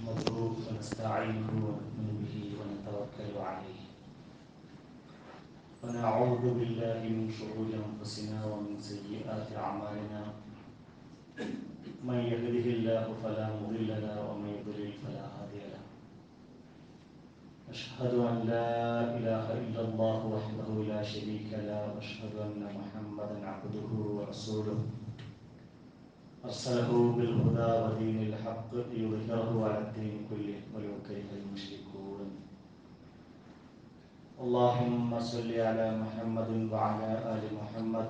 نحمده ونستعينه ونؤمن به ونتوكل عليه ونعوذ بالله من شرور أنفسنا ومن سيئات أعمالنا من يهده الله فلا مضل له ومن يضلل فلا هادي له أشهد أن لا إله إلا الله وحده لا شريك له وأشهد أن محمدا عبده ورسوله أرسله بالهدى ودين الحق ليظهره على الدين كله ولو كره المشركون اللهم صل على محمد وعلى آل محمد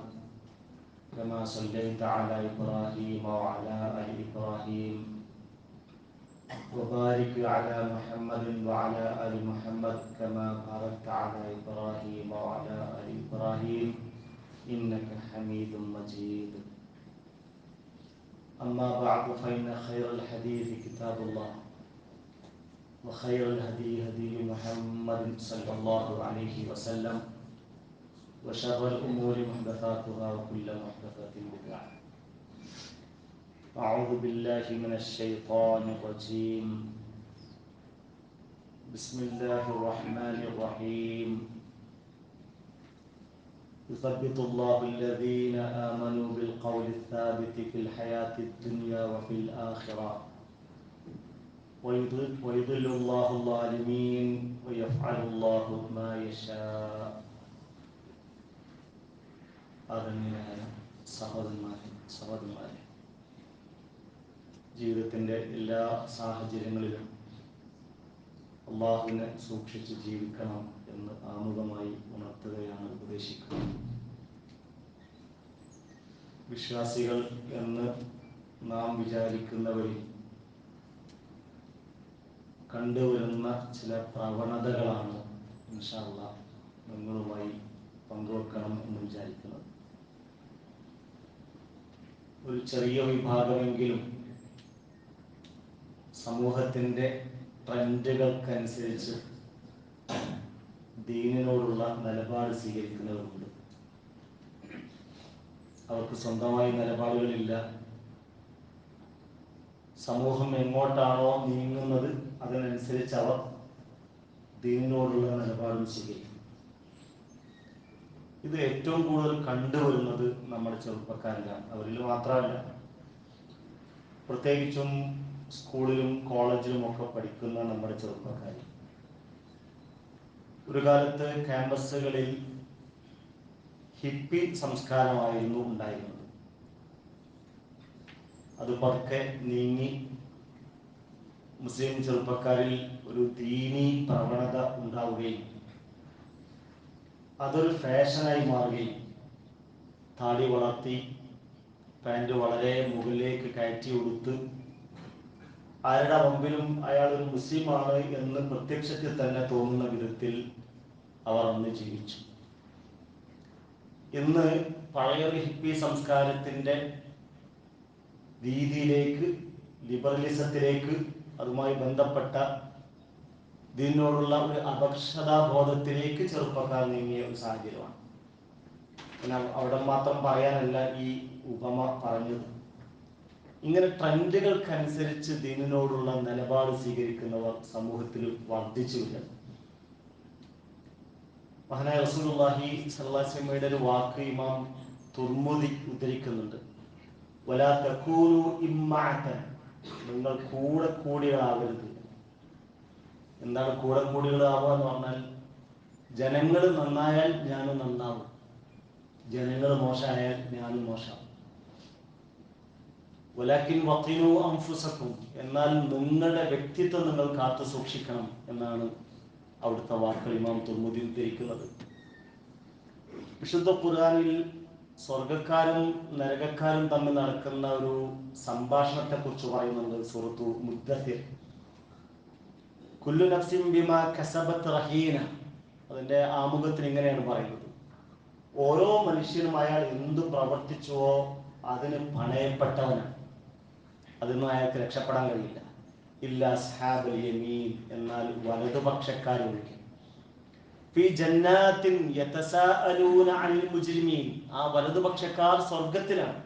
كما صليت على إبراهيم وعلى آل إبراهيم وبارك على محمد وعلى آل محمد كما باركت على إبراهيم وعلى آل إبراهيم إنك حميد مجيد أما بعد فإن خير الحديث كتاب الله وخير الهدي هدي محمد صلى الله عليه وسلم وشر الأمور محدثاتها وكل محدثة بدعة أعوذ بالله من الشيطان الرجيم بسم الله الرحمن الرحيم يثبت الله الذين آمنوا بالقول الثابت في الحياة الدنيا وفي الآخرة ويضل الله الظالمين ويفعل الله ما يشاء. ആദരണീയരായ സഹോദരന്മാരെ, ജീവിതത്തിൻ്റെ എല്ലാ സാഹചര്യങ്ങളിലും അള്ളാഹുവിനെ സൂക്ഷിച്ച് ജീവിക്കണം എന്ന് ആമുഖമായി ഉണർത്തുകയാണ്, ഉപദേശിക്കുന്നത്. വിശ്വാസികൾ എന്ന് നാം വിചാരിക്കുന്നവരിൽ കണ്ടുവരുന്ന ചില പ്രവണതകളാണ് ഇൻഷാ അല്ലാഹ് നിങ്ങളുമായി പങ്കുവെക്കണം എന്ന് വിചാരിക്കുന്നത്. ഒരു ചെറിയ വിഭാഗമെങ്കിലും സമൂഹത്തിൻ്റെ ട്രെൻഡുകൾക്കനുസരിച്ച് ദീനിനോടുള്ള നിലപാട് സ്വീകരിക്കുന്നവരുണ്ട്. അവർക്ക് സ്വന്തമായി നിലപാടുകളില്ല. സമൂഹം എങ്ങോട്ടാണോ നീങ്ങുന്നത് അതിനനുസരിച്ച് അവർ ദീനിനോടുള്ള നിലപാടും സ്വീകരിക്കും. ഇത് ഏറ്റവും കൂടുതൽ കണ്ടുവരുന്നത് നമ്മുടെ ചെറുപ്പക്കാരിലാണ്. അവരിൽ മാത്രമല്ല, പ്രത്യേകിച്ചും സ്കൂളിലും കോളേജിലും ഒക്കെ പഠിക്കുന്ന നമ്മുടെ ചെറുപ്പക്കാർ. ഒരു കാലത്ത് ക്യാമ്പസുകളിൽ ഹിപ്പി സംസ്കാരമായിരുന്നു ഉണ്ടായിരുന്നത്. അത് പതുക്കെ നീങ്ങി മുസ്ലിം ചെറുപ്പക്കാരിൽ ഒരു ദീനി പ്രവണത ഉണ്ടാവുകയും അതൊരു ഫാഷനായി മാറുകയും താടി വളർത്തി പാൻറ് വളരെ മുകളിലേക്ക് കയറ്റി കൊടുത്ത് ആരുടെ മുമ്പിലും അയാൾ ഒരു മുസ്ലിമാണ് എന്ന് പ്രത്യക്ഷത്തിൽ തന്നെ തോന്നുന്ന വിധത്തിൽ അവർ അന്ന് ജീവിച്ചു. ഇന്ന് പഴയൊരു ഹിപ്പി സംസ്കാരത്തിൻ്റെ രീതിയിലേക്ക്, ലിബറലിസത്തിലേക്ക്, അതുമായി ബന്ധപ്പെട്ട ഇതിനോടുള്ള ഒരു അപക്ഷതാബോധത്തിലേക്ക് ചെറുപ്പക്കാർ നീങ്ങിയ ഒരു സാഹചര്യമാണ്. പിന്നെ അവിടെ മാത്രം പറയാനല്ല ഈ ഉപമ പറഞ്ഞത്. ഇങ്ങനെ ട്രെൻഡുകൾക്കനുസരിച്ച് ദീനിനോടുള്ള നിലപാട് സ്വീകരിക്കുന്നവർ സമൂഹത്തിൽ വർദ്ധിച്ചു വരുന്നു. മഹാനായ റസൂലുള്ളാഹി സ്വല്ലല്ലാഹു അലൈഹി വസല്ലമയുടെ ഒരു വാക്ക് ഇമാം തുർമുദി ഉദ്ധരിക്കുന്നുണ്ട്. വലാ തകൂനു ഇമ്മാഅതൻ, നിങ്ങൾ കൂടെ കൂടികളാവരുത്. എന്താണ് കൂടെ കൂടികളാവുക എന്ന് പറഞ്ഞാൽ, ജനങ്ങൾ നന്നായാൽ ഞാനും നന്നാവും, ജനങ്ങൾ മോശമായാൽ ഞാനും മോശമാവും. വലാകിൻ വഖിനു അൻഫുസകും, എന്നാൽ നിങ്ങളുടെ വ്യക്തിത്വം നിങ്ങൾ കാത്തു സൂക്ഷിക്കണം എന്നാണ് അവിടുത്തെ വാക്കുകൾ ഇമാം തുർമുദി ഉദ്ധരിക്കുന്നത്. വിശുദ്ധ ഖുർആനിൽ സ്വർഗക്കാരും നരകക്കാരും തമ്മിൽ നടക്കുന്ന ഒരു സംഭാഷണത്തെ കുറിച്ച് പറയുന്നുണ്ട്. സൂറത്തു മുദ്ദസ്സിർ, കുല്ലു നഫ്സിൻ ബിമാ കസബത് റഹീന. അതിന്റെ ആമുഖത്തിൽ ഇങ്ങനെയാണ് പറയുന്നത്: ഓരോ മനുഷ്യനും അയാൾ എന്തു പ്രവർത്തിച്ചുവോ അതിന് പണയപ്പെട്ടവനാണ്. അതൊന്നും അയാൾക്ക് രക്ഷപ്പെടാൻ കഴിയില്ല. ഇല്ല അസ്ഹാബുൽ യമീൻ, എന്നാൽ വലതുപക്ഷക്കാരൊഴികെ. ഫീ ജന്നാത്തിൻ യതസാഅലൂന അനിൽ മുജ്രിമീൻ, ആ വലതുപക്ഷക്കാർ സ്വർഗത്തിലാണ്.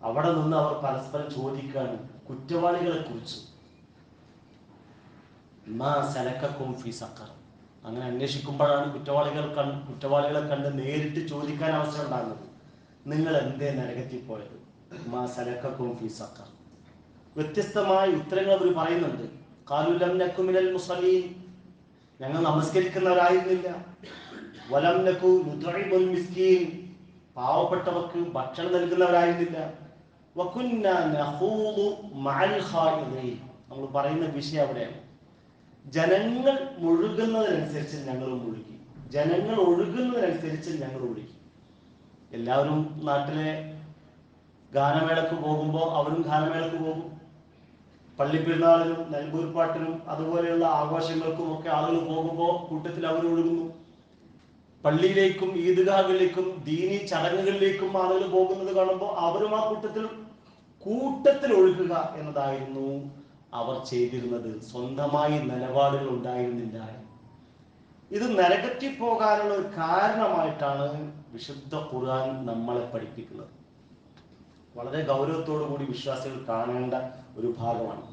അവിടെ നിന്ന് അവർ പരസ്പരം ചോദിക്കാണ് കുറ്റവാളികളെ കുറിച്ച്. മാ സലക്കക്കും ഫീ സഖർ. അങ്ങനെ അന്വേഷിക്കുമ്പോഴാണ് കുറ്റവാളികളെ കണ്ട് നേരിട്ട് ചോദിക്കാൻ അവസരം ഉണ്ടാകുന്നത്. നിങ്ങൾ എന്തേ നരകത്തിൽ പോയത്? മാ സലക്കക്കും ഫീ സഖർ. വ്യത്യസ്തമായ ഉത്തരങ്ങൾ അവർ പറയുന്നുണ്ട്. ഖാലു ലം നകു മിനൽ മുസല്ലീൻ, ഞങ്ങൾ നമസ്കരിക്കുന്നവരായിരുന്നില്ല. വലം നകു നുത്ഇമുൽ മിസ്കീൻ, പാവപ്പെട്ടവർക്ക് ഭക്ഷണം നൽകുന്നവരായിരുന്നില്ല. വകുന്ന നഖൂദു മഅൽ ഖായിദീൻ, നമ്മൾ പറയുന്ന വിഷയം അവിടെയാണ്. ജനങ്ങൾ മുഴുകുന്നതിനനുസരിച്ച് ഞങ്ങളും മുഴുകി, ജനങ്ങൾ ഒഴുകുന്നതിനനുസരിച്ച് ഞങ്ങൾ ഒഴുകി. എല്ലാവരും നാട്ടിലെ ഗാനമേളക്ക് പോകുമ്പോൾ അവരും ഗാനമേളക്ക് പോകും. പള്ളിപ്പെരുന്നാളിനും നെൽബൂർപ്പാട്ടിനും അതുപോലെയുള്ള ആഘോഷങ്ങൾക്കും ഒക്കെ ആളുകൾ പോകുമ്പോൾ കൂട്ടത്തിൽ അവർ ഒഴുകുന്നു. പള്ളിയിലേക്കും ഈദ്ഗാഹുകളിലേക്കും ദീനി ചടങ്ങുകളിലേക്കും ആളുകൾ പോകുന്നത് കാണുമ്പോൾ അവരും ആ കൂട്ടത്തിൽ ഒഴുകുക എന്നതായിരുന്നു അവർ ചെയ്തിരുന്നത്. സ്വന്തമായി നിലപാടുകൾ ഉണ്ടായിരുന്നില്ല. ഇത് നരകത്തിൽ പോകാനുള്ള ഒരു കാരണമായിട്ടാണ് വിശുദ്ധ ഖുർആൻ നമ്മളെ പഠിപ്പിക്കുന്നത്. വളരെ ഗൗരവത്തോടു കൂടി വിശ്വാസികൾ കാണേണ്ട ഒരു ഭാഗമാണ്.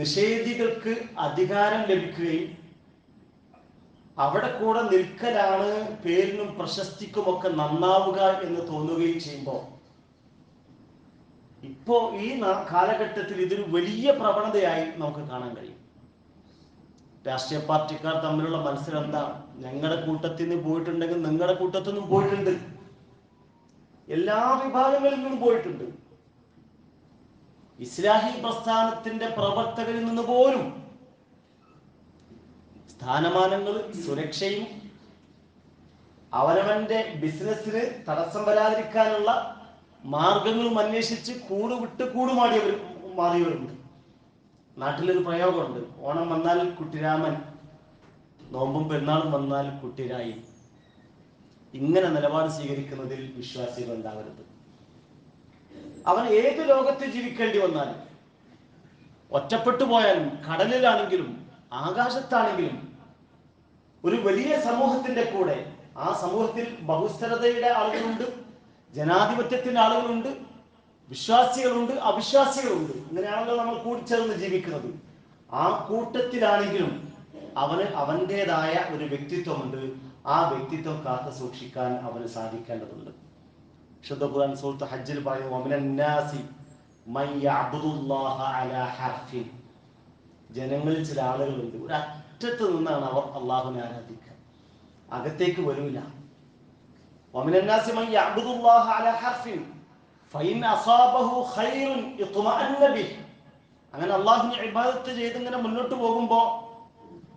നിഷേധികൾക്ക് അധികാരം ലഭിക്കുകയും അവിടെ കൂടെ നിൽക്കലാണ് പേരിനും പ്രശസ്തിക്കുമൊക്കെ നന്നാവുക എന്ന് തോന്നുകയും ചെയ്യുമ്പോൾ ഇപ്പോ ഈ കാലഘട്ടത്തിൽ ഇതൊരു വലിയ പ്രവണതയായി നമുക്ക് കാണാൻ കഴിയും. രാഷ്ട്രീയ പാർട്ടിക്കാർ തമ്മിലുള്ള മത്സരം എന്താണ്? ഞങ്ങളുടെ കൂട്ടത്തിൽ നിന്ന് പോയിട്ടുണ്ടെങ്കിൽ നിങ്ങളുടെ കൂട്ടത്തിൽ നിന്നും പോയിട്ടുണ്ട്, എല്ലാ വിഭാഗങ്ങളിൽ നിന്നും പോയിട്ടുണ്ട്. ഇസ്ലാഹി പ്രസ്ഥാനത്തിന്റെ പ്രവർത്തകരിൽ നിന്ന് പോലും സ്ഥാനമാനങ്ങൾ, സുരക്ഷയും അവനവന്റെ ബിസിനസ്സിന് തടസ്സം വരാതിരിക്കാനുള്ള മാർഗങ്ങളും അന്വേഷിച്ച് മാറിയവരുണ്ട്. നാട്ടിലൊരു പ്രയോഗമുണ്ട്, ഓണം വന്നാൽ കുട്ടിരാമൻ, നോമ്പും പെരുന്നാളും വന്നാൽ കുട്ടിരായി. ഇങ്ങനെ നിലപാട് സ്വീകരിക്കുന്നതിൽ വിശ്വാസികൾ ഉണ്ടാവരുത്. അവൻ ഏത് ലോകത്ത് ജീവിക്കേണ്ടി വന്നാലും, ഒറ്റപ്പെട്ടു പോയാലും, കടലിലാണെങ്കിലും ആകാശത്താണെങ്കിലും, ഒരു വലിയ സമൂഹത്തിന്റെ കൂടെ, ആ സമൂഹത്തിൽ ബഹുസ്വരതയുടെ ആളുകളുണ്ട്, ജനാധിപത്യത്തിന്റെ ആളുകളുണ്ട്, വിശ്വാസികളുണ്ട്, അവിശ്വാസികളുണ്ട്. ഇങ്ങനെയാണല്ലോ നമ്മൾ കൂടിച്ചേർന്ന് ജീവിക്കുന്നത്. ആ കൂട്ടത്തിലാണെങ്കിലും അവന് അവൻ്റെതായ ഒരു വ്യക്തിത്വമുണ്ട്. ആ വ്യക്തിത്വം കാത്തു സൂക്ഷിക്കാൻ അവന് സാധിക്കേണ്ടതുണ്ട്. വിശുദ്ധ ഖുർആൻ സൂറത്ത് ഹജ്ജിൽ പറയുന്നു, വമിനൻ നാസി മൻ യഅബ്ദുല്ലാഹ അലാ ഹർഫിൻ. ജനങ്ങളിൽ ചില ആളുകളുണ്ട്, ഒരു അറ്റത്ത് നിന്നാണ് അവർ അള്ളാഹുവിനെ ആരാധിക്കുക, അകത്തേക്ക് വരൂല. വമിനൻ നാസി മൻ യഅബ്ദുല്ലാഹ അലാ ഹർഫിൻ ഫഇൻ അസാബഹു ഖൈറുൻ ഇത്മഅന്ന ബിഹി. അങ്ങനെ അള്ളാഹുവിനെ ഇബാദത്ത് ചെയ്ത് ഇങ്ങനെ മുന്നോട്ട് പോകുമ്പോൾ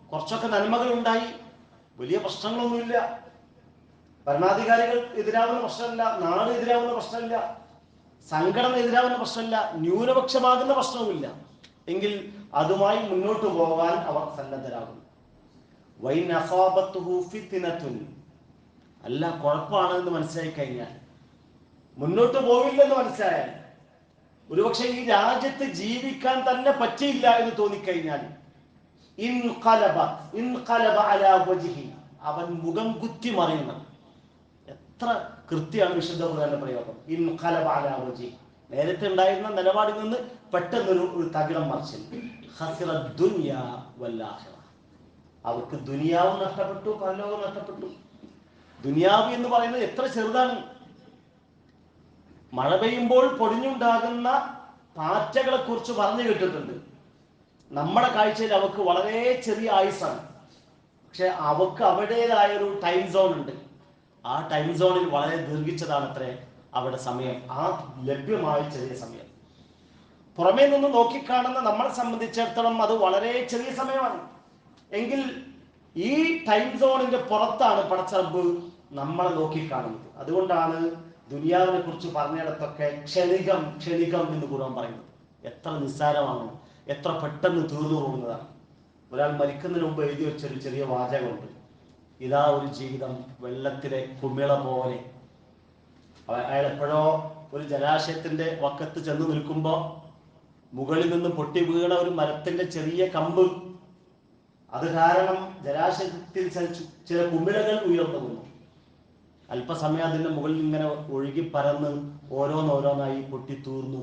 കുറച്ചൊക്കെ നന്മകൾ ഉണ്ടായി, വലിയ പ്രശ്നങ്ങളൊന്നുമില്ല, ഭരണാധികാരികൾ എതിരാവുന്ന പ്രശ്നമില്ല, നാട് എതിരാവുന്ന പ്രശ്നമില്ല, സംഘടന എതിരാവുന്ന പ്രശ്നമില്ല, ന്യൂനപക്ഷമാകുന്ന പ്രശ്നവുമില്ല, എങ്കിൽ അതുമായി മുന്നോട്ട് പോകാൻ അവർ സന്നദ്ധരാകും. വൈൻ അസാബത്തുഹു ഫിത്നത്തുൻ, അല്ല കുഴപ്പമാണെന്ന് മനസ്സിലായി കഴിഞ്ഞാൽ, മുന്നോട്ട് പോവില്ലെന്ന് മനസ്സിലായാൽ, ഒരുപക്ഷെ ഈ രാജ്യത്ത് ജീവിക്കാൻ തന്നെ പറ്റിയില്ല എന്ന് തോന്നിക്കഴിഞ്ഞാൽ, ഇൻഖലബ അലാ വജ്ഹി, അവൻ മുഖം കുത്തി മറിയുന്നു. എത്ര കൃത്യമാണ് വിശുദ്ധ ഖുർആന്റെ പ്രയോഗം. ഇൻഖലബ അലാ വജ്ഹി, നേരത്തെ ഉണ്ടായിരുന്ന നിലപാടിൽ നിന്ന് പെട്ടെന്നൊരു തകിടം മറിച്ചിൽ. ഖസിറ ദുനിയ വൽ ആഖിറ, അവർക്ക് ദുനിയാവും നഷ്ടപ്പെട്ടു, പരലോകവും നഷ്ടപ്പെട്ടു. ദുനിയാവ് എന്ന് പറയുന്നത് എത്ര ചെറുതാണ്. മഴ പെയ്യുമ്പോൾ പൊടിഞ്ഞുണ്ടാകുന്ന പാറ്റകളെ കുറിച്ച് പറഞ്ഞു കേട്ടിട്ടുണ്ട്. നമ്മുടെ കാഴ്ചയിൽ അവക്ക് വളരെ ചെറിയ ആയുസാണ്, പക്ഷെ അവക്ക് അവരുടേതായ ഒരു ടൈം സോൺ ഉണ്ട്. ആ ടൈം സോണിൽ വളരെ ദീർഘിച്ചതാണ് അത്രേ അവിടെ സമയം, ആ ലഭ്യമായ ചെറിയ സമയം. പുറമേ നിന്ന് നോക്കിക്കാണുന്ന നമ്മളെ സംബന്ധിച്ചിടത്തോളം അത് വളരെ ചെറിയ സമയമാണ്. എങ്കിൽ ഈ ടൈം സോണിന്റെ പുറത്താണ് പടച്ചറബ് നമ്മളെ നോക്കിക്കാണുന്നത്. അതുകൊണ്ടാണ് ദുനിയാവിനെ കുറിച്ച് പറഞ്ഞിടത്തൊക്കെ ക്ഷണികം ക്ഷണികം എന്ന് ഖുർആൻ പറയുന്നത്. എത്ര നിസ്സാരമാണ്, എത്ര പെട്ടെന്ന് തീർന്നു പോകുന്നതാണ്. ഒരാൾ മരിക്കുന്നതിന് മുമ്പ് എഴുതി വെച്ചൊരു ചെറിയ വാചകമുണ്ട്, ഇതാ ഒരു ജീവിതം വെള്ളത്തിലെ കുമിള പോലെ. അയാൾ എപ്പോഴോ ഒരു ജലാശയത്തിന്റെ വക്കത്ത് ചെന്ന് നിൽക്കുമ്പോൾ മുകളിൽ നിന്ന് പൊട്ടി വീണ ഒരു മരത്തിന്റെ ചെറിയ കമ്പ്, അത് കാരണം ജലാശയത്തിൽ ചില കുമിളകൾ ഉയർന്നു വന്നു. അല്പസമയം അതിന്റെ മുകളിൽ ഇങ്ങനെ ഒഴുകി പരന്ന് ഓരോന്നോരോന്നായി പൊട്ടി തൂർന്നു.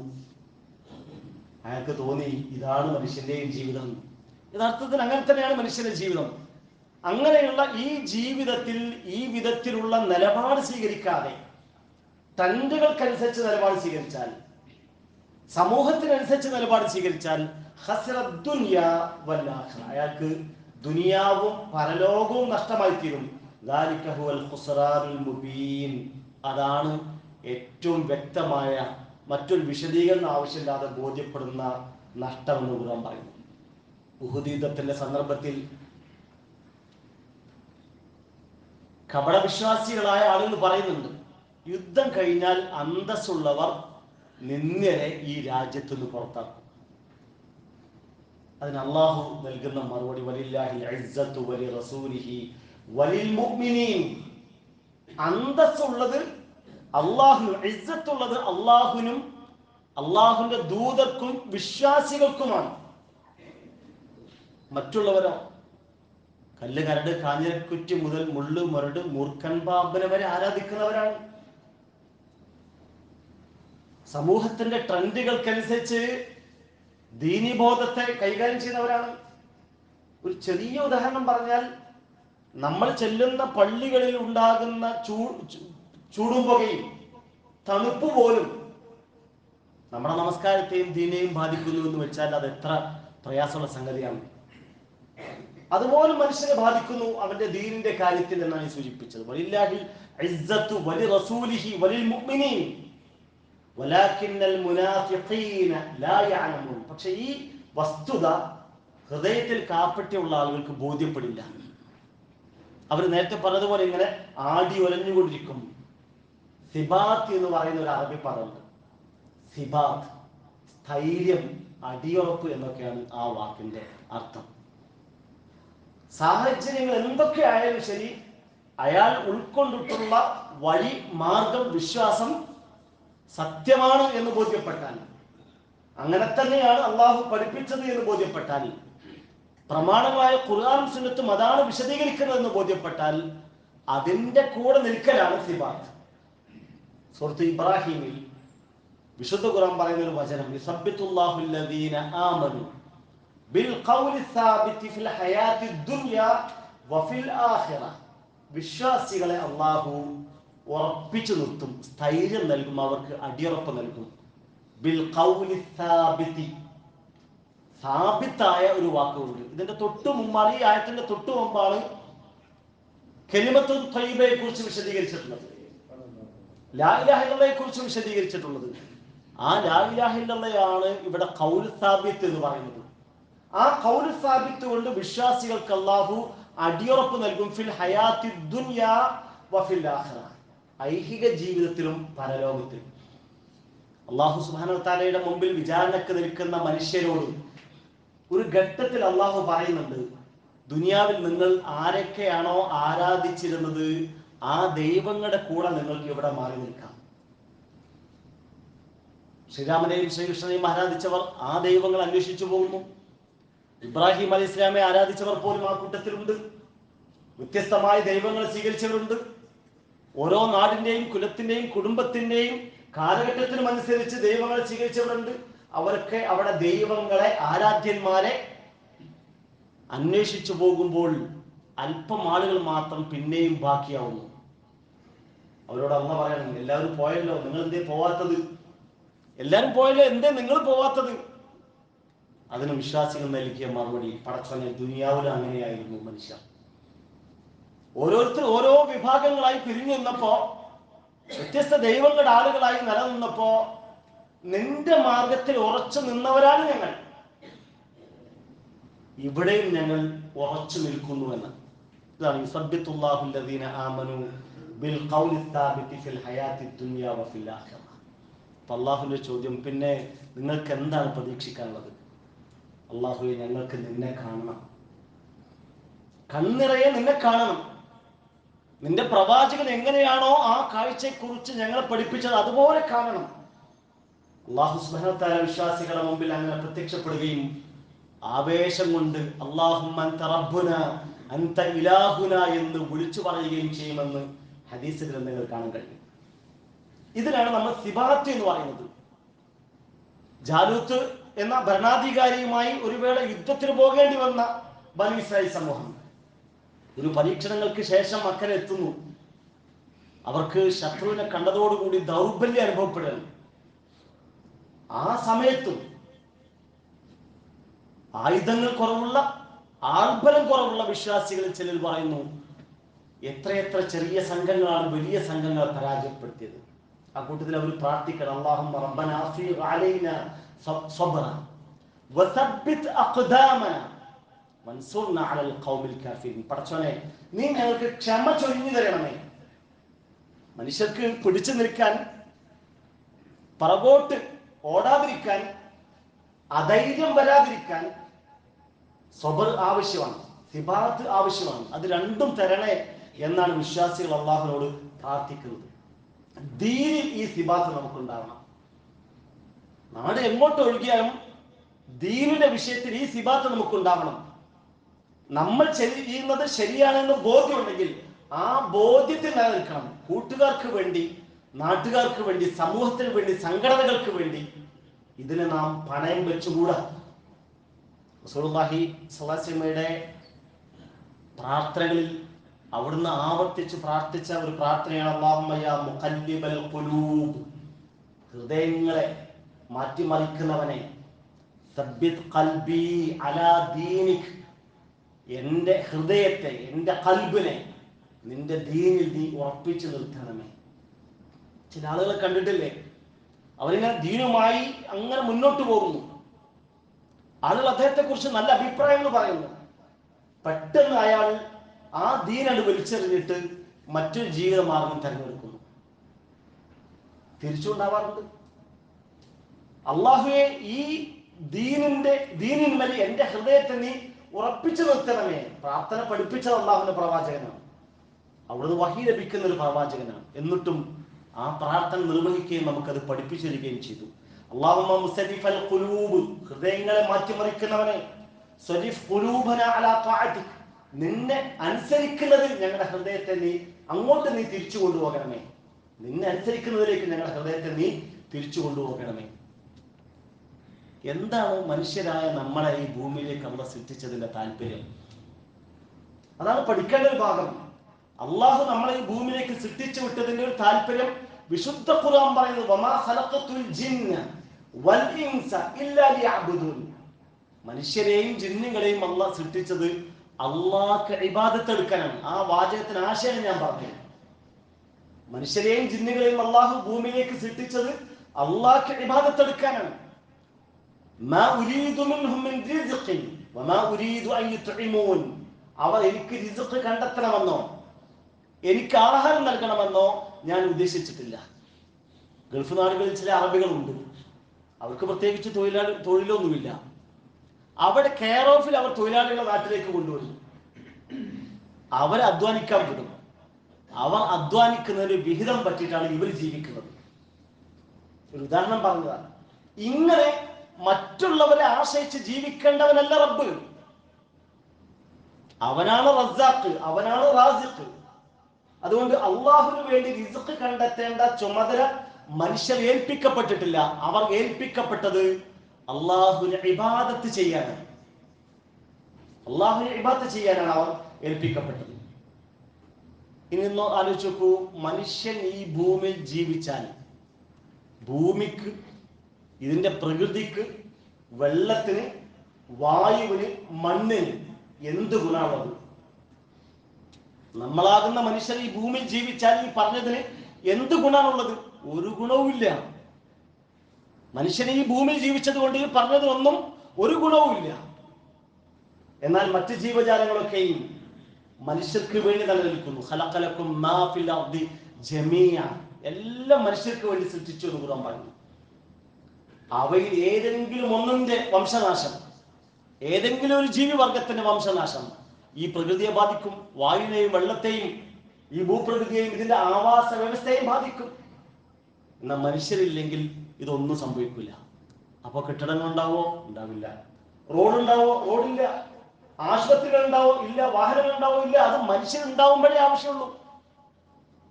അയാൾക്ക് തോന്നി ഇതാണ് മനുഷ്യന്റെയും ജീവിതം. യഥാർത്ഥത്തിൽ അങ്ങനെ തന്നെയാണ് മനുഷ്യന്റെ ജീവിതം. അങ്ങനെയുള്ള ഈ ജീവിതത്തിൽ ഈ വിധത്തിലുള്ള നിലപാട് സ്വീകരിക്കാതെ ട്രെൻഡുകൾക്കനുസരിച്ച് നിലപാട് സ്വീകരിച്ചാൽ, സമൂഹത്തിനനുസരിച്ച് നിലപാട് സ്വീകരിച്ചാൽ അയാൾക്ക് ദുനിയാവും പരലോകവും നഷ്ടമായി തീരും. അതാണ് ഏറ്റവും വ്യക്തമായ, മറ്റൊരു വിശദീകരണം ആവശ്യമില്ലാതെ ബോധ്യപ്പെടുന്ന നഷ്ടം എന്ന് ഖുർആൻ പറയുന്നു. ഉഹുദ് യുദ്ധത്തിന്റെ സന്ദർഭത്തിൽ കപടവിശ്വാസികളായ ആളുകൾ പറയുന്നുണ്ട്, യുദ്ധം കഴിഞ്ഞാൽ അന്തസ്സുള്ളവർ നിന്ദ്യരെ ഈ രാജ്യത്ത് നിന്ന് പുറത്താക്കും. അതിന് അള്ളാഹു നൽകുന്ന മറുപടി വലില്ലാഹിൽ ഇസ്സത്തു വലി റസൂലിഹി വലിൽ മുഅ്മിനീൻ. അന്തസ്സുള്ളത് അള്ളാഹുവിനും, ഇസ്സത്തുള്ളത് അള്ളാഹുവിനും അള്ളാഹുവിന്റെ ദൂതർക്കും വിശ്വാസികൾക്കുമാണ്. മറ്റുള്ളവരോ കല്ല്, കരട്, കാഞ്ഞിരക്കുറ്റി മുതൽ മുള്ളു, മുരട്, മൂർഖൻ പാമ്പനെ വരെ ആരാധിക്കുന്നവരാണ്. സമൂഹത്തിന്റെ ട്രെൻഡുകൾക്കനുസരിച്ച് ദീനീബോധത്തെ കൈകാര്യം ചെയ്യുന്നവരാണ്. ഒരു ചെറിയ ഉദാഹരണം പറഞ്ഞാൽ, നമ്മൾ ചെല്ലുന്ന പള്ളികളിൽ ഉണ്ടാകുന്ന ചൂടും പുകയും തണുപ്പ് പോലും നമ്മുടെ നമസ്കാരത്തെയും ദീനെയും ബാധിക്കുന്നു എന്ന് വെച്ചാൽ അത് എത്ര പ്രയാസമുള്ള സംഗതിയാണ്. അതുപോലും മനുഷ്യനെ ബാധിക്കുന്നു അവന്റെ ദീനിന്റെ കാര്യത്തിൽ എന്നാണ് സൂചിപ്പിച്ചത്. വലില്ലാഹിൽ ഇസ്സത്തു വലി റസൂലിഹി വലിൽ മുഅ്മിനീൻ വലാകിന്നൽ മുനാഫിഖീന ലാ യഅലമൂൻ. പക്ഷേ ഈ വസ്തുത ഹൃദയത്തിൽ കാപ്പറ്റിയുള്ള ആളുകൾക്ക് ബോധ്യപ്പെടില്ല. അവർ നേരത്തെ പറഞ്ഞതുപോലെ ഇങ്ങനെ ആടി ഒലഞ്ഞുകൊണ്ടിരിക്കും. സിബാത്ത് എന്ന് പറയുന്ന ഒരു അറബി പദമുണ്ട്. സിബാത്ത്, സ്ഥൈര്യം, അടിയുറപ്പ് എന്നൊക്കെയാണ് ആ വാക്കിന്റെ അർത്ഥം. സാഹചര്യങ്ങൾ എന്തൊക്കെ ആയാലും ശരി, അയാൾ ഉൾക്കൊണ്ടിട്ടുള്ള വഴി, മാർഗം, വിശ്വാസം സത്യമാണ് എന്ന് ബോധ്യപ്പെട്ടാൽ, അങ്ങനെ തന്നെയാണ് അള്ളാഹു പഠിപ്പിച്ചത് എന്ന് ബോധ്യപ്പെട്ടാൽ, പ്രമാണമായ ഖുർആനും സുന്നത്തും അതാണ് വിശദീകരിക്കുന്നത് എന്ന് ബോധ്യപ്പെട്ടാൽ, അതിന്റെ കൂടെ നിൽക്കലാണ് സിബാത്ത്. സൂറത്ത് ഇബ്രാഹിമിൽ വിശുദ്ധ ഖുർആൻ പറയുന്ന ഒരു വചനം, യുസബ്ബിതുല്ലാഹു അല്ലദീന ആമനു ബിൽ ഖൗലി സാബിതി ഫിൽ ഹയാത്തി ദുനിയ വഫിൽ ആഖിറ. വിശ്വാസികളെ അല്ലാഹു ഉറപ്പിച്ചു നിർത്തും, സ്ഥൈര്യം നൽകും, അവർക്ക് അടിയുറപ്പ് നൽകും. ബിൽ ഖൗലി സാബിതി, സാബിത്തായ ഒരു വാക്കുണ്ട്. ഇതിന്റെ തൊട്ടു മുമ്പാണ്, ഈ ആയത്തിന്റെ തൊട്ടു മുമ്പാണ് കലിമത്തുൽ ത്വയ്യിബയെ കുറിച്ച് വിശദീകരിച്ചിട്ടുള്ളത്, ലാ ഇലാഹ ഇല്ലല്ലാഹയെ കുറിച്ച് വിശദീകരിച്ചിട്ടുള്ളത്. ആ ലാ ഇലാഹ ഇല്ലല്ലാഹയാണ് ഇവിടെ ഖൗലു സാബിത്ത് എന്ന് പറയുന്നത്. ആ ഖൗലു സാബിത്ത് കൊണ്ട് വിശ്വാസികൾക്ക് അല്ലാഹു അടിയുറപ്പ് നൽകും. ഫിൽ ഹയാത്തി ദുനിയ വഫിൽ ആഖിറ, ഐഹിക ജീവിതത്തിലും പരലോകത്തിലും. അല്ലാഹു സുബ്ഹാനഹു വ തആലയുടെ മുമ്പിൽ വിചാരണക്ക് നിൽക്കുന്ന മനുഷ്യരോട് ഒരു ഘട്ടത്തിൽ അല്ലാഹു പറയുന്നുണ്ട്, ദുനിയാവിൽ നിങ്ങൾ ആരൊക്കെയാണോ ആരാധിച്ചിരുന്നത് ആ ദൈവങ്ങളുടെ കൂടെ നിങ്ങൾക്ക് ഇവിടെ മാറി നിൽക്കാം. ശ്രീരാമനെയും ശ്രീകൃഷ്ണനെയും ആരാധിച്ചവർ ആ ദൈവങ്ങൾ അന്വേഷിച്ചു പോകുന്നു. ഇബ്രാഹിം അലൈഹി ഇസ്ലാമെ ആരാധിച്ചവർ പോലും ആ കൂട്ടത്തിലുണ്ട്. വ്യത്യസ്തമായ ദൈവങ്ങളെ സ്വീകരിച്ചവരുണ്ട്. ഓരോ നാടിന്റെയും കുലത്തിന്റെയും കുടുംബത്തിന്റെയും കാലഘട്ടത്തിനും അനുസരിച്ച് ദൈവങ്ങളെ സ്വീകരിച്ചവരുണ്ട്. അവർക്ക് അവിടെ ദൈവങ്ങളെ, ആരാധ്യന്മാരെ അന്വേഷിച്ചു പോകുമ്പോൾ അല്പം ആളുകൾ മാത്രം പിന്നെയും ബാക്കിയാവുന്നു. അവരോട് അള്ളാഹ് പറയണം, എല്ലാവരും പോയല്ലോ, നിങ്ങൾ എന്തേ പോവാത്തത്? എല്ലാവരും പോയല്ലോ, എന്തേ നിങ്ങൾ പോവാത്തത്? അതിന് വിശ്വാസികൾ നൽകിയ മറുപടി, പടച്ചവനെ, ദുനിയാവിൽ അങ്ങനെയായിരുന്നു മനുഷ്യർ. ഓരോരുത്തർ ഓരോ വിഭാഗങ്ങളായി പിരിഞ്ഞു നിന്നപ്പോ, വ്യത്യസ്ത ദൈവങ്ങളുടെ ആളുകളായി നിലനിന്നപ്പോ, നിന്റെ മാർഗത്തിൽ ഉറച്ചു നിന്നവരാണ് ഞങ്ങൾ, ഇവിടെയും ഞങ്ങൾ ഉറച്ചു നിൽക്കുന്നു എന്ന്. ഇതാണ് യുസബ്ബിതുല്ലാഹു അല്ലദീന ആമനു ബിൽ ഖൗലി സാബിതി ഫിൽ ഹയാത്തി ദുനിയ വഫിൽ ആഖിറ. അപ്പോൾ അല്ലാഹുവിന്റെ ചോദ്യം, പിന്നെ നിങ്ങൾക്ക് എന്താണ് പ്രതീക്ഷിക്കാനുള്ളത്? അല്ലാഹുവേ, ഞങ്ങൾക്ക് നിന്നെ കാണണം, കണ്ണിറയെ നിന്നെ കാണണം. നിന്റെ പ്രവാചകൻ എങ്ങനെയാണോ ആ കാഴ്ചയെക്കുറിച്ച് ഞങ്ങളെ പഠിപ്പിച്ചത് അതുപോലെ കാണണം. അല്ലാഹു സുബ്ഹാനഹു വ തആല വിശ്വാസികളുടെ മുമ്പിൽ അങ്ങനെ പ്രത്യക്ഷപ്പെടുകയും ആവേശം കൊണ്ട് അല്ലാഹുമ്മ അൻത റബ്ബുനാ അൻത ഇലാഹുനാ എന്ന് വിളിച്ചു പറയുകയും ചെയ്യുമെന്ന് ഹദീസ് ഗ്രന്ഥങ്ങൾ കാണാൻ കഴിയും. ഇതിനാണ് നമ്മൾ സിബാത്ത് എന്ന് പറയുന്നത്. ജാലൂത്ത് എന്ന ഭരണാധികാരിയുമായി ഒരു വേള യുദ്ധത്തിന് പോകേണ്ടി വന്ന ബനൂ ഇസ്രായേൽ സമൂഹം ഒരു പരീക്ഷണങ്ങൾക്ക് ശേഷം അക്കരെ എത്തുന്നു. അവർക്ക് ശത്രുവിനെ കണ്ടതോടുകൂടി ദൗർബല്യം അനുഭവപ്പെടുകയാണ്. ആ സമയത്തും ആയുധങ്ങൾ കുറവുള്ള, ആൾബലം കുറവുള്ള വിശ്വാസികളിൽ ചിലർ പറയുന്നു, എത്രയെത്ര ചെറിയ സംഘങ്ങളാണ് വലിയ സംഘങ്ങളെ പരാജയപ്പെടുത്തിയത്. ആ കൂട്ടത്തിൽ അവർ പ്രാർത്ഥിക്കണം, അല്ലാഹുമ്മ റബ്ബനാ അഫ്രിഗ് അലൈനാ സബ്റ വസബ്ബിത് അഖ്ദാമനാ വൻസുർനാ അലൽ ഖൗമിൽ കാഫിരീൻ. പടച്ചോനെ, നീ ഞങ്ങൾക്ക് ക്ഷമ ചൊരിഞ്ഞു തരണമേ. മനുഷ്യർക്ക് പിടിച്ചു നിൽക്കാൻ, പുറകോട്ട് ഓടാതിരിക്കാൻ, അധൈര്യം വരാതിരിക്കാൻ സബർ ആവശ്യമാണ്, സിബാത്ത് ആവശ്യമാണ്. അത് രണ്ടും തരണേ എന്നാണ് വിശ്വാസികൾ അള്ളാഹുവിനോട് പ്രാർത്ഥിക്കുന്നത്. ദീനിൽ ഈ സിബാത്ത് നമുക്കുണ്ടാവണം. നാട് എങ്ങോട്ട് ഒഴുകിയാലും ദീനിന്റെ വിഷയത്തിൽ ഈ സിബാത്ത് നമുക്കുണ്ടാവണം. നമ്മൾ ചെയ്യുന്നത് ശരിയാണെന്ന് ബോധ്യമുണ്ടെങ്കിൽ ആ ബോധ്യത്തിൽ നിലനിൽക്കണം. കൂട്ടുകാർക്ക് വേണ്ടി, നാട്ടുകാർക്ക് വേണ്ടി, സമൂഹത്തിന് വേണ്ടി, സംഘടനകൾക്ക് വേണ്ടി ഇതിനെ നാം പണയം വെച്ചുകൂടാ. റസൂലുള്ളാഹി സ്വല്ലല്ലാഹു അലൈഹി വസല്ലമയുടെ പ്രാർത്ഥനകളിൽ അവിടുന്ന് ആവർത്തിച്ച് പ്രാർത്ഥിച്ച ഒരു പ്രാർത്ഥനയാണ് അല്ലാഹുമ്മ യാ മുഖല്ലിബൽ ഖുലൂബ്, ഹൃദയങ്ങളെ മാറ്റിമറിക്കുന്നവനെ, സബ്ബിത് ഖൽബി അലാ ദീനിക്, എൻ്റെ ഹൃദയത്തെ, എൻ്റെ ഖൽബിനെ നിന്റെ ദീനിൽ നീ ഉറപ്പിച്ചു നിർത്തണമേ. ചില ആളുകളെ കണ്ടിട്ടില്ലേ, അവരിങ്ങനെ ദീനുമായി അങ്ങനെ മുന്നോട്ട് പോകുന്നു. ആളുകൾ അദ്ദേഹത്തെ കുറിച്ച് നല്ല അഭിപ്രായങ്ങൾ പറയുന്നു. പെട്ടെന്ന് അയാൾ ആ ദീനട് വലിച്ചെറിഞ്ഞിട്ട് മറ്റൊരു ജീവിത മാർഗം തെരഞ്ഞെടുക്കുന്നു. തിരിച്ചുണ്ടാവാറുണ്ട്. അള്ളാഹുവെ, ഈ ദീനിന്മേൽ എന്റെ ഹൃദയത്തെ നീ ഉറപ്പിച്ചു നിർത്തണമേ. പ്രാർത്ഥന പഠിപ്പിച്ചത് അള്ളാഹുവിന്റെ പ്രവാചകനാണ്, അവിടുന്ന് വഹി ലഭിക്കുന്ന ഒരു പ്രവാചകനാണ്. എന്നിട്ടും ആ പ്രാർത്ഥന നിർവഹിക്കുകയും നമുക്കത് പഠിപ്പിച്ചു തരികയും ചെയ്തു. അല്ലാഹുമ്മ മുസരിഫൽ ഖുലൂബ്, ഹൃദയങ്ങളെ മാറ്റിമറിക്കുന്നവനെ, സരിഫ് ഖുലൂബനാ അലാ തഅതിക്, നിന്നെ അനുസരിക്കുന്നതിൽ ഞങ്ങളുടെ ഹൃദയത്തെ നീ അങ്ങോട്ട് നീ തിരിച്ചു കൊണ്ടുപോകണമേ. നിന്നെ അനുസരിക്കുന്നതിലേക്ക് ഞങ്ങളുടെ ഹൃദയത്തെ നീ തിരിച്ചു കൊണ്ടുപോകണമേ. എന്താണ് മനുഷ്യരായ നമ്മളെ ഈ ഭൂമിയിലേക്ക് അള്ളാഹ് സൃഷ്ടിച്ചതിന്റെ താല്പര്യം? അതാണ് പഠിക്കേണ്ട ഒരു ഭാഗം. അള്ളാഹു നമ്മളെ ഈ ഭൂമിയിലേക്ക് സൃഷ്ടിച്ചു വിട്ടതിന്റെ ഒരു താല്പര്യം വിശുദ്ധ ഖുർആൻ പറയുന്നത്, വമാ ഖലഖതുൽ ജിന്ന വൽ ഇൻസ ഇല്ലാ ലിയഅ്ബുദൂൻ. മനുഷ്യരെയും ജിന്നുകളെയും അള്ളാഹ് സൃഷ്ടിച്ചത് അള്ളാഹ്ക്ക് ഇബാദത്ത് എടുക്കാനാണ്. ആ വാചകത്തിന് ആശയം ഞാൻ പറഞ്ഞു. മനുഷ്യരെയും ജിന്നുകളെയും അള്ളാഹു ഭൂമിയിലേക്ക് സൃഷ്ടിച്ചത് അള്ളാഹ്ക്ക് ഇബാദത്ത് എടുക്കാനാണ്. മാ ഉരീദു മിൻഹും മിൻ റിസ്ഖിൻ വമാ ഉരീദു അൻ യുത്ഇമൂൻ. അവർ എനിക്ക് റിസ്ഖ് കണ്ടെത്തണമെന്നോ എനിക്ക് ആഹാരം നൽകണമെന്നോ ഞാൻ ഉദ്ദേശിച്ചിട്ടില്ല. ഗൾഫ് നാടുകളിൽ ചില അറബികളുണ്ട്, അവർക്ക് പ്രത്യേകിച്ച് തൊഴിലൊന്നുമില്ല. അവിടെ കെയർ ഓഫിൽ അവർ തൊഴിലാളികളെ നാട്ടിലേക്ക് കൊണ്ടുവരും, അവരെ അധ്വാനിക്കാൻ വിടും. അവർ അധ്വാനിക്കുന്നതിന് വിഹിതം പറ്റിയിട്ടാണ് ഇവർ ജീവിക്കുന്നത്. ഒരു ഉദാഹരണം പറഞ്ഞതാണ്. ഇങ്ങനെ മറ്റുള്ളവരെ ആശ്രയിച്ച് ജീവിക്കേണ്ടവനല്ല റബ്ബ്. അവനാണ് റസ്സാഖ്, അവനാണ് റാസിഖ്. അതുകൊണ്ട് അള്ളാഹുവിന് വേണ്ടി റിസ്ഖ് കണ്ടെത്തേണ്ട ചുമതല മനുഷ്യർ ഏൽപ്പിക്കപ്പെട്ടിട്ടില്ല. അവർ ഏൽപ്പിക്കപ്പെട്ടത് അള്ളാഹുവിനെ ഇബാദത്ത് ചെയ്യാനാണ്. അള്ളാഹുവിനെ ഇബാദത്ത് ചെയ്യാനാണ് അവർ ഏൽപ്പിക്കപ്പെട്ടത്. ഇനി ഒന്ന് ആലോചിച്ച് നോക്കൂ, മനുഷ്യൻ ഈ ഭൂമിയിൽ ജീവിച്ചാൽ ഭൂമിക്ക്, ഇതിന്റെ പ്രകൃതിക്ക്, വെള്ളത്തിന്, വായുവിന്, മണ്ണിന് എന്ത് ഗുണമുള്ളത്? നമ്മളാകുന്ന മനുഷ്യർ ഈ ഭൂമിയിൽ ജീവിച്ചാൽ ഈ പറഞ്ഞതിന് എന്ത് ഗുണമാണുള്ളത്? ഒരു ഗുണവുമില്ല. മനുഷ്യനെ ഈ ഭൂമിയിൽ ജീവിച്ചത് കൊണ്ട് ഈ പറഞ്ഞതിനൊന്നും ഒരു ഗുണവുമില്ല. എന്നാൽ മറ്റ് ജീവജാലങ്ങളൊക്കെയും മനുഷ്യർക്ക് വേണ്ടി നിലനിൽക്കുന്നു. ഖലഖലക്കും മാ ഫിൽ അർദി ജമീഅ, എല്ലാം മനുഷ്യർക്ക് വേണ്ടി സൃഷ്ടിച്ചു എന്ന് ഖുർആൻ പറഞ്ഞു. അവയിൽ ഏതെങ്കിലും ഒന്നിന്റെ വംശനാശം, ഏതെങ്കിലും ഒരു ജീവിവർഗത്തിന്റെ വംശനാശം ഈ പ്രകൃതിയെ ബാധിക്കും. വായുവിനെയും വെള്ളത്തെയും ഈ ഭൂപ്രകൃതിയെയും ഇതിന്റെ ആവാസ വ്യവസ്ഥയെയും ബാധിക്കും. എന്നാൽ മനുഷ്യരില്ലെങ്കിൽ ഇതൊന്നും സംഭവിക്കില്ല. അപ്പൊ കെട്ടിടങ്ങൾ ഉണ്ടാവോ? ഉണ്ടാവില്ല. റോഡ് ഉണ്ടാവോ? റോഡില്ല. ആശുപത്രികൾ ഉണ്ടാവോ? ഇല്ല. വാഹനങ്ങൾ ഉണ്ടാവോ? ഇല്ല. അത് മനുഷ്യരുണ്ടാവുമ്പോഴേ ആവശ്യമുള്ളൂ.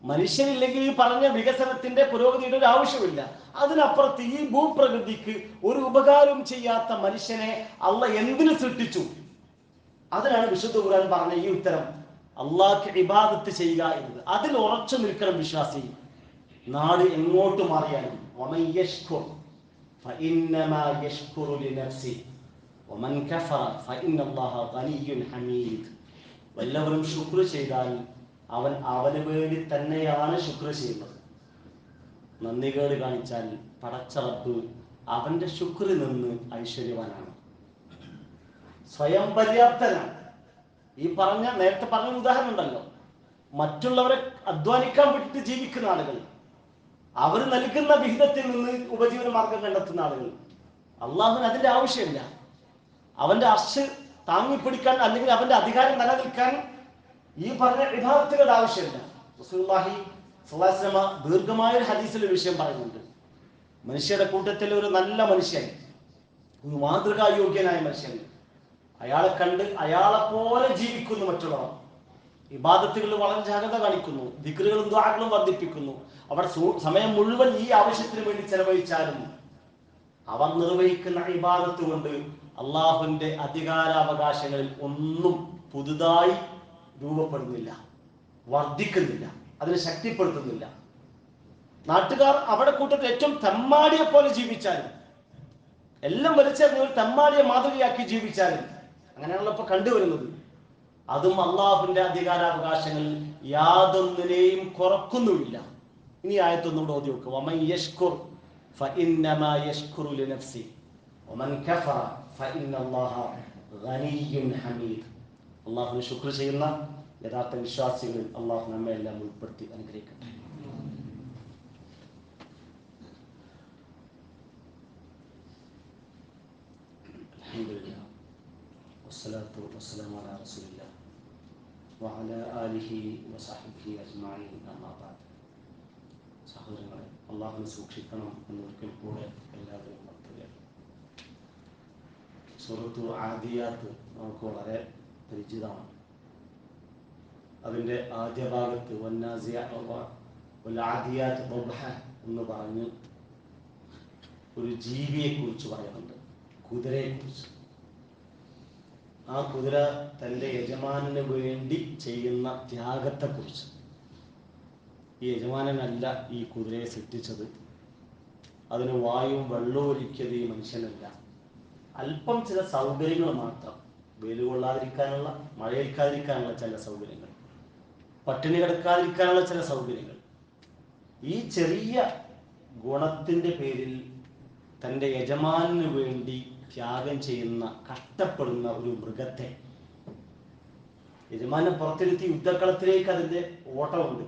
മനുഷ്യനില്ലെങ്കിൽ ഈ പറഞ്ഞ വികസനത്തിന്റെ പുരോഗതിയുടെ ഒരു ആവശ്യമില്ല. അതിനപ്പുറത്ത് ഈ ഭൂപ്രകൃതിക്ക് ഒരു ഉപകാരവും ചെയ്യാത്ത മനുഷ്യനെ അള്ളാഹ് എന്തിനു സൃഷ്ടിച്ചു? അതിനാണ് വിശുദ്ധ ഖുർആൻ പറഞ്ഞ ഈ ഉത്തരം, അള്ളാഹ്ക്ക് ഇബാദത്ത് ചെയ്യുക എന്നത്. അതിൽ ഉറച്ചു നിൽക്കണം വിശ്വാസി. നാട് എങ്ങോട്ട് മാറിയാലും വമൻ യശ്കുർ ഫഇന്നമാ യശ്കുറു ലിനഫ്സി വമൻ കഫറ ഫഇന്നല്ലാഹ ഗനിയ്യുൻ ഹമീദ്. വല്ലവരും ശുക്ർ ചെയ്താൽ അവൻ അവന് വേണ്ടി തന്നെയാണ് ശുക്ർ ചെയ്യുന്നത്. നന്ദികേട് കാണിച്ചാൽ പടച്ച റബ്ബ് അവന്റെ ശുക്രിൽ നിന്ന് ഐശ്വര്യവാനാണ്, സ്വയം പര്യാപ്തനാണ്. ഈ പറഞ്ഞ നേരത്തെ പറഞ്ഞ ഉദാഹരണം ഉണ്ടല്ലോ, മറ്റുള്ളവരെ അധ്വാനിക്കാൻ വിട്ടിട്ട് ജീവിക്കുന്ന ആളുകൾ, അവർ നൽകുന്ന വിഹിതത്തിൽ നിന്ന് ഉപജീവന മാർഗം കണ്ടെത്തുന്ന ആളുകൾ, അള്ളാഹുവിന് അതിന്റെ ആവശ്യമില്ല. അവന്റെ അർശ് താങ്ങിപ്പിടിക്കാൻ അല്ലെങ്കിൽ അവന്റെ അധികാരം നിലനിൽക്കാൻ ഈ പറഞ്ഞ ഇബാദത്തുകളുടെ ആവശ്യമില്ല. റസൂലുള്ളാഹി സ്വല്ലല്ലാഹു അലൈഹി വസല്ലം ദീർഘമായ ഒരു ഹദീസിൽ ഒരു വിഷയം പറയുന്നുണ്ട്. മനുഷ്യരുടെ കൂട്ടത്തിൽ ഒരു നല്ല മനുഷ്യൻ, ഒരു മാതൃകായോഗ്യനായ മനുഷ്യൻ, അയാളെ കണ്ട് അയാളെ പോലെ ജീവിക്കുന്നു മറ്റുള്ളവർ, ഇബാദത്തുകളിൽ വളരെ ജാഗ്രത കാണിക്കുന്നു, ദിക്റുകളും ദുആകളും വർദ്ധിപ്പിക്കുന്നു, അവർ സമയം മുഴുവൻ ഈ ആവശ്യത്തിന് വേണ്ടി ചെലവഴിച്ചാലും അവർ നിർവഹിക്കുന്ന ഇബാദത്ത് കൊണ്ട് അള്ളാഹുവിന്റെ അധികാരാവകാശങ്ങളിൽ ഒന്നും പുതുതായി രൂപപ്പെടുന്നില്ല, വർദ്ധിക്കുന്നില്ല, അതിനെ ശക്തിപ്പെടുത്തുന്നില്ല. നാട്ടുകാർ അവിടെ കൂട്ടത്തിൽ ഏറ്റവും തെമ്മാടിയെ പോലെ ജീവിച്ചാലും, എല്ലാം വലിച്ചെറിഞ്ഞ ഒരു തെമ്മാടിയെ മാതൃകയാക്കി ജീവിച്ചാലും, അങ്ങനെയാണല്ലോ ഇപ്പൊ കണ്ടുവരുന്നത്, അതും അള്ളാഹുവിന്റെ അധികാരാവകാശങ്ങളിൽ യാതൊന്നിനെയും കുറക്കുന്നുമില്ല. ഇനി ആയത്തൊന്നുകൂടെ ഓതി വെക്കുക. വമൻ യശ്കുർ ഫഇന്നമാ യശ്കുറു ലിനഫ്സി വമൻ കഫറ ഫഇന്നല്ലാഹ ഗനിയ്യുൻ ഹമീദ്. അള്ളാഹുവിന് ശുക്ർ ചെയ്യുന്ന യഥാർത്ഥ വിശ്വാസികളിൽ അള്ളാഹു നമ്മെ എല്ലാം ഉൾപ്പെടുത്തി അനുഗ്രഹിക്കട്ടെ. അൽഹംദുലില്ലാഹ് വസ്സലാത്തു വസ്സലാമു അലാ റസൂലില്ലാഹ് വഅലാ ആലിഹി വസഹ്ബിഹി അജ്മഈൻ. അമ്മാ ബഅദ്. സഹോദരങ്ങളെ, അള്ളാഹുവിനെ സൂക്ഷിക്കണം എന്നൊരിക്കൽ കൂടെ എല്ലാവരും ഓർക്കുകയാണ്. സൂറത്തു ആദിയാത്ത് നമുക്ക് വളരെ പരിചിതമാണ്. അതിൻ്റെ ആദ്യ ഭാഗത്ത് വന്നാസിയാത്ത് ദബ്ഹ എന്ന് പറഞ്ഞ് ഒരു ജീവിയെ കുറിച്ച് പറയുന്നുണ്ട്, കുതിരയെ കുറിച്ച്. ആ കുതിര തൻ്റെ യജമാനന് വേണ്ടി ചെയ്യുന്ന ത്യാഗത്തെ കുറിച്ച്. ഈ യജമാനനല്ല ഈ കുതിരയെ സൃഷ്ടിച്ചത്, അതിന് വായുവും വെള്ളവും ഒരുക്കിയത് ഈ മനുഷ്യനല്ല. അല്പം ചില സൗകര്യങ്ങൾ മാത്രം, വെയിൽ കൊള്ളാതിരിക്കാനുള്ള, മഴയേൽക്കാതിരിക്കാനുള്ള ചില സൗകര്യങ്ങൾ, പട്ടിണി കിടക്കാതിരിക്കാനുള്ള ചില സൗകര്യങ്ങൾ. ഈ ചെറിയ ഗുണത്തിൻ്റെ പേരിൽ തൻ്റെ യജമാനന് വേണ്ടി ത്യാഗം ചെയ്യുന്ന, കഷ്ടപ്പെടുന്ന ഒരു മൃഗത്തെ യജമാനെ പുറത്തിരുത്തി യുദ്ധക്കളത്തിലേക്ക് അതിൻ്റെ ഓട്ടമുണ്ട്.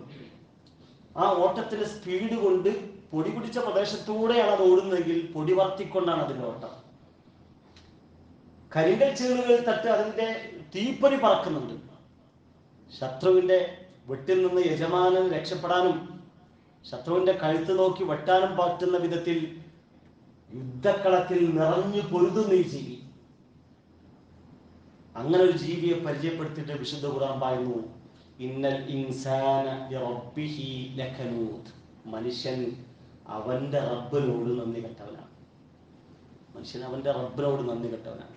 ആ ഓട്ടത്തിന്റെ സ്പീഡ് കൊണ്ട് പൊടി പിടിച്ച പ്രദേശത്തൂടെയാണ് അത് ഓടുന്നതെങ്കിൽ പൊടി വർത്തിക്കൊണ്ടാണ് അതിൻ്റെ ഓട്ടം. കരിങ്കൽ ചീളുകൾ തട്ട് അതിൻ്റെ തീപ്പൊരി പറക്കുന്നുണ്ട്. ശത്രുവിന്റെ വെട്ടിൽ നിന്ന് യജമാനൻ രക്ഷപ്പെടാനും ശത്രുവിന്റെ കഴുത്ത് നോക്കി വെട്ടാനും പറ്റുന്ന വിധത്തിൽ യുദ്ധക്കളത്തിൽ നിറഞ്ഞു പൊരുതുന്ന ഈ ജീവി. അങ്ങനെ ഒരു ജീവിയെ പരിചയപ്പെടുത്തിയിട്ട് വിശുദ്ധ ഖുർആൻ പറയുന്നു, ഇന്നൽ ഇൻസാന ലിറബ്ബിഹി ലകനൂദ്. മനുഷ്യൻ അവന്റെ റബ്ബിനോട് നന്ദി കെട്ടവനാണ്. മനുഷ്യൻ അവന്റെ റബ്ബിനോട് നന്ദി കെട്ടവനാണ്.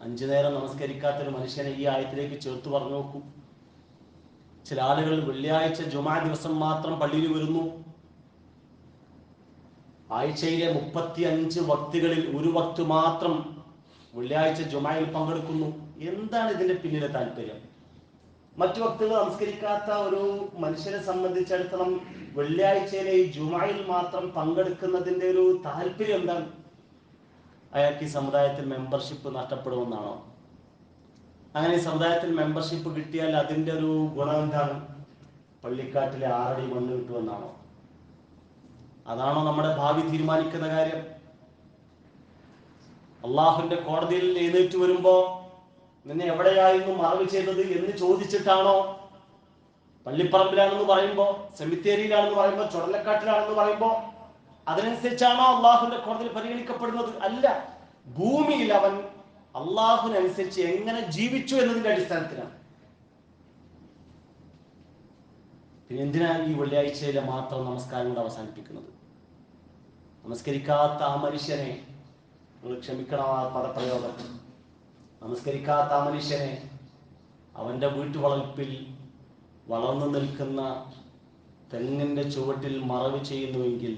5 നേരം നമസ്കരിക്കാത്തൊരു മനുഷ്യനെ ഈ ആയത്തിലേക്ക് ചേർത്ത് പറഞ്ഞു നോക്കൂ. ചില ആളുകൾ വെള്ളിയാഴ്ച ജുമാ ദിവസം മാത്രം പള്ളിയിൽ വരുന്നു. ആഴ്ചയിലെ 35 വക്തുകളിൽ ഒരു വക്ത് മാത്രം വെള്ളിയാഴ്ച ജുമായിൽ പങ്കെടുക്കുന്നു. എന്താണ് ഇതിന്റെ പിന്നിലെ താല്പര്യം? മറ്റു വക്തുകൾ നമസ്കരിക്കാത്ത ഒരു മനുഷ്യനെ സംബന്ധിച്ചിടത്തോളം വെള്ളിയാഴ്ചയിലെ ഈ ജുമായിൽ മാത്രം പങ്കെടുക്കുന്നതിന്റെ ഒരു താല്പര്യം എന്താണ്? അയാൾക്ക് ഈ സമുദായത്തിൽ മെമ്പർഷിപ്പ് നഷ്ടപ്പെടുമെന്നാണോ? അങ്ങനെ ഈ സമുദായത്തിൽ മെമ്പർഷിപ്പ് കിട്ടിയാൽ അതിൻ്റെ ഒരു ഗുണം എന്താണ്? പള്ളിക്കാട്ടിലെ 6 അടി മണ്ണ് കിട്ടുമെന്നാണോ? അതാണോ നമ്മുടെ ഭാവി തീരുമാനിക്കുന്ന കാര്യം? അള്ളാഹുവിന്റെ കോടതിയിൽ എഴുന്നേറ്റ് വരുമ്പോ നിന്നെ എവിടെയായിരുന്നു മറവ് ചെയ്തത് എന്ന് ചോദിച്ചിട്ടാണോ? പള്ളിപ്പറമ്പിലാണെന്ന് പറയുമ്പോ, സെമിത്തേരിയിലാണെന്ന് പറയുമ്പോ, ചുടലക്കാട്ടിലാണെന്ന് പറയുമ്പോ അതിനനുസരിച്ചാണോ അള്ളാഹുവിന്റെ കോടതിയിൽ പരിഗണിക്കപ്പെടുന്നത്? അല്ല. ഭൂമിയിൽ അവൻ അള്ളാഹുവിനനുസരിച്ച് എങ്ങനെ ജീവിച്ചു എന്നതിന്റെ അടിസ്ഥാനത്തിലാണ്. പിന്നെ എന്തിനാണ് ഈ വെള്ളിയാഴ്ചയിലെ മാത്രം നമസ്കാരം കൊണ്ട് അവസാനിപ്പിക്കുന്നത്? നമസ്കരിക്കാത്ത ആ മനുഷ്യനെ, നിങ്ങൾ ക്ഷമിക്കണം ആ പദപ്രയോഗം, നമസ്കരിക്കാത്ത ആ മനുഷ്യനെ അവൻ്റെ വീട്ടുവളപ്പിൽ വളർന്നു നിൽക്കുന്ന തെങ്ങിൻ്റെ ചുവട്ടിൽ മറവ് ചെയ്യുന്നുവെങ്കിൽ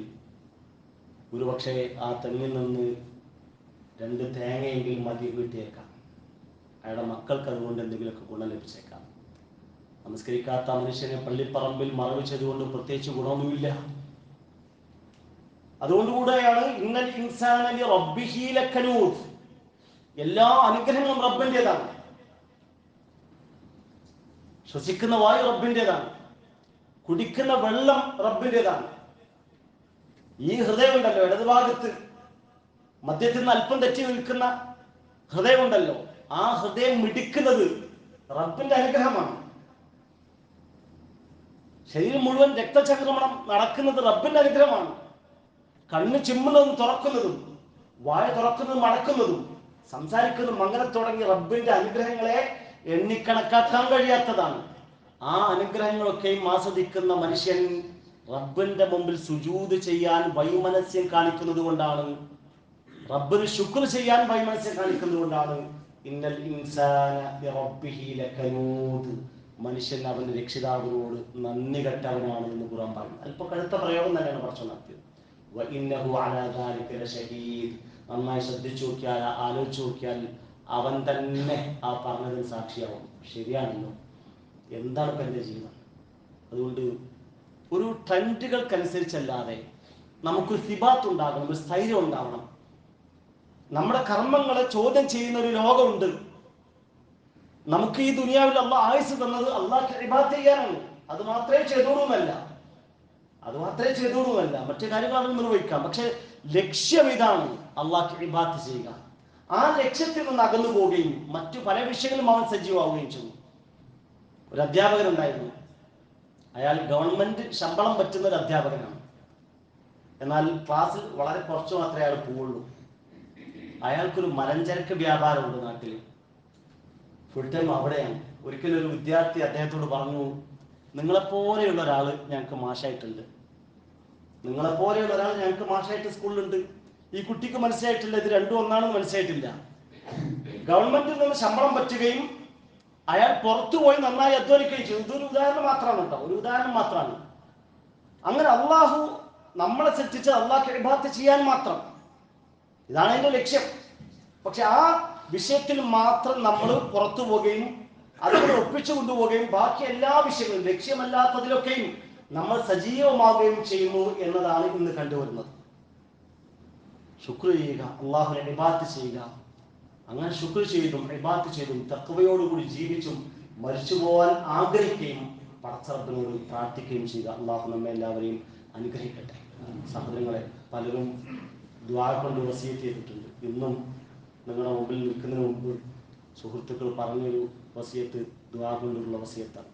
ഒരുപക്ഷെ ആ തെങ്ങിൽ നിന്ന് 2 തേങ്ങയെങ്കിലും മതി വീട്ടിയേക്കാം. അയാളുടെ മക്കൾക്ക് അതുകൊണ്ട് എന്തെങ്കിലുമൊക്കെ ഗുണം ലഭിച്ചേക്കാം. നമസ്കരിക്കാത്ത മനുഷ്യനെ പള്ളിപ്പറമ്പിൽ മറവ് ചെയ്തുകൊണ്ട് പ്രത്യേകിച്ച് ഗുണമൊന്നുമില്ല. അതുകൊണ്ടുകൂടെയാണ് ഇന്നൽ ഇൻസാന ലിറബ്ബിഹി ലകനൂദ്, എല്ലാ അനുഗ്രഹങ്ങളും റബ്ബിൻ്റെതാണ്. ശ്വസിക്കുന്ന വായു റബ്ബിൻ്റെതാണ്, കുടിക്കുന്ന വെള്ളം റബ്ബിൻ്റെതാണ്. ഈ ഹൃദയമുണ്ടല്ലോ, ഇടതുഭാഗത്ത് മധ്യത്തിൽ നിന്ന് അല്പം തെറ്റി നിൽക്കുന്ന ഹൃദയമുണ്ടല്ലോ, ആ ഹൃദയം മിടിക്കുന്നത് റബ്ബിന്റെ അനുഗ്രഹമാണ്. ശരീരം മുഴുവൻ രക്തചംക്രമണം നടക്കുന്നത് റബ്ബിന്റെ അനുഗ്രഹമാണ്. കണ്ണ് ചിമ്മുന്നതും തുറക്കുന്നതും, വായ തുറക്കുന്നതും അടക്കുന്നതും, സംസാരിക്കുന്നതും അങ്ങനെ തുടങ്ങി റബ്ബിന്റെ അനുഗ്രഹങ്ങളെ എണ്ണിക്കണക്കാക്കാൻ കഴിയാത്തതാണ്. ആ അനുഗ്രഹങ്ങളൊക്കെയും ആസ്വദിക്കുന്ന മനുഷ്യൻ റബ്ബിന്റെ മുമ്പിൽ സുജൂദ് ചെയ്യാൻ വൈമനസ്യം കാണിക്കുന്നത് കൊണ്ടാണ്, റബ്ബിന് ശുക്ർ ചെയ്യാൻ വൈമനസ്യം കാണിക്കുന്നത് കൊണ്ടാണ് ഇന്നൽ ഇൻസാന ലിറബ്ബിഹി ലകനൂദ്, മനുഷ്യൻ അവന്റെ രക്ഷിതാവിനോട് നന്ദി കെട്ടവനാണ് എന്ന് ഖുർആൻ പറഞ്ഞു. അല്പം കടുത്ത പ്രയോഗം തന്നെയാണ് കുറച്ച് നടത്തിയത്. വഇന്നഹു അലാ ദാലിക ലശഹീദ്, നന്നായി ശ്രദ്ധിച്ചു നോക്കിയാൽ, ആലോചിച്ച് നോക്കിയാൽ അവൻ തന്നെ ആ പറഞ്ഞതിന് സാക്ഷിയാവും. ശരിയാണല്ലോ, എന്താണ് ഇപ്പം എൻ്റെ ജീവിതം? അതുകൊണ്ട് ഒരു ട്രെൻഡുകൾക്കനുസരിച്ചല്ലാതെ നമുക്കൊരു സിബാത്ത് ഉണ്ടാകണം, ഒരു സ്ഥൈര്യം ഉണ്ടാവണം. നമ്മുടെ കർമ്മങ്ങളെ ചോദ്യം ചെയ്യുന്ന ഒരു ലോകമുണ്ട്. നമുക്ക് ഈ ദുനിയാവിൽ അള്ളാഹ് ആയുസ് തന്നത് അള്ളാഹ്ക്ക് ഇബാദത്ത് ചെയ്യാനാണ്. അത് മാത്രമേ ചെയ്തോളൂമല്ല, മറ്റു കാര്യങ്ങളാണ് നിർവഹിക്കാം. പക്ഷെ ലക്ഷ്യം ഇതാണ്, അള്ളാഹ്ക്ക് ഇബാദത്ത് ചെയ്യുക. ആ ലക്ഷ്യത്തിൽ നിന്ന് അകന്നു പോവുകയും മറ്റു പല വിഷയങ്ങളും അവൻ സജീവമാവുകയും ചെയ്തു. ഒരു അധ്യാപകനുണ്ടായിരുന്നു. അയാൾ ഗവൺമെന്റ് ശമ്പളം പറ്റുന്ന ഒരു അധ്യാപകനാണ്. എന്നാൽ ക്ലാസ്സിൽ വളരെ കുറച്ച് മാത്രമേ അയാൾ പോവുള്ളൂ. അയാൾക്കൊരു മലഞ്ചരക്ക് വ്യാപാരമുണ്ട് നാട്ടിൽ, ഫുൾ ടൈം അവിടെയാണ്. ഒരിക്കലും ഒരു വിദ്യാർത്ഥി അദ്ദേഹത്തോട് പറഞ്ഞു, നിങ്ങളെപ്പോലെയുള്ള ഒരാൾ ഞങ്ങൾക്ക് മാഷായിട്ടുണ്ട്, സ്കൂളിലുണ്ട്. ഈ കുട്ടിക്ക് മനസ്സിലായിട്ടില്ല, ഇത് രണ്ടും ഒന്നാണെന്ന് മനസ്സിലായിട്ടില്ല. ഗവൺമെന്റിൽ നിന്ന് ശമ്പളം പറ്റുകയും അയാൾ പുറത്തുപോയി നന്നായി അധ്വാനിക്കുകയും ചെയ്തു. ഇതൊരു ഉദാഹരണം മാത്രമാണ് കേട്ടോ, ഒരു ഉദാഹരണം മാത്രമാണ്. അങ്ങനെ അള്ളാഹു നമ്മളെ സൃഷ്ടിച്ചത് അള്ളാഹ്ക്ക് ഇബാദത്ത് ചെയ്യാൻ മാത്രം, ഇതാണ് അതിന്റെ ലക്ഷ്യം. പക്ഷെ ആ വിഷയത്തിൽ മാത്രം നമ്മൾ പുറത്തു പോവുകയും അതിനെ ഒപ്പിച്ചു കൊണ്ടുപോവുകയും ബാക്കി എല്ലാ വിഷയങ്ങളും ലക്ഷ്യമല്ലാത്തതിലൊക്കെയും നമ്മൾ സജീവമാവുകയും ചെയ്യുന്നു എന്നതാണ് ഇന്ന് കണ്ടുവരുന്നത്. ശുക്ർ ചെയ്യുക, അള്ളാഹുവിനെ ഇബാദത്ത് ചെയ്യുക. അങ്ങനെ ശുക്ർ ചെയ്തും ഇബാദത്ത് ചെയ്തും തഖ്വയോടുകൂടി ജീവിച്ചും മരിച്ചു പോകാൻ ആഗ്രഹിക്കുകയും പടച്ചറബിനോട് പ്രാർത്ഥിക്കുകയും ചെയ്യുക. അള്ളാഹു നമ്മെ എല്ലാവരെയും അനുഗ്രഹിക്കട്ടെ. സഹോദരങ്ങളെ, പലരും ദുആ കൊണ്ട് വസിയത്ത് ചെയ്തിട്ടുണ്ട്. ഇന്നും നിങ്ങളുടെ മുമ്പിൽ നിൽക്കുന്നതിന് മുമ്പ് സുഹൃത്തുക്കൾ പറഞ്ഞൊരു വസിയത്ത് ദുആ കൊണ്ടുള്ള വസിയത്താണ്.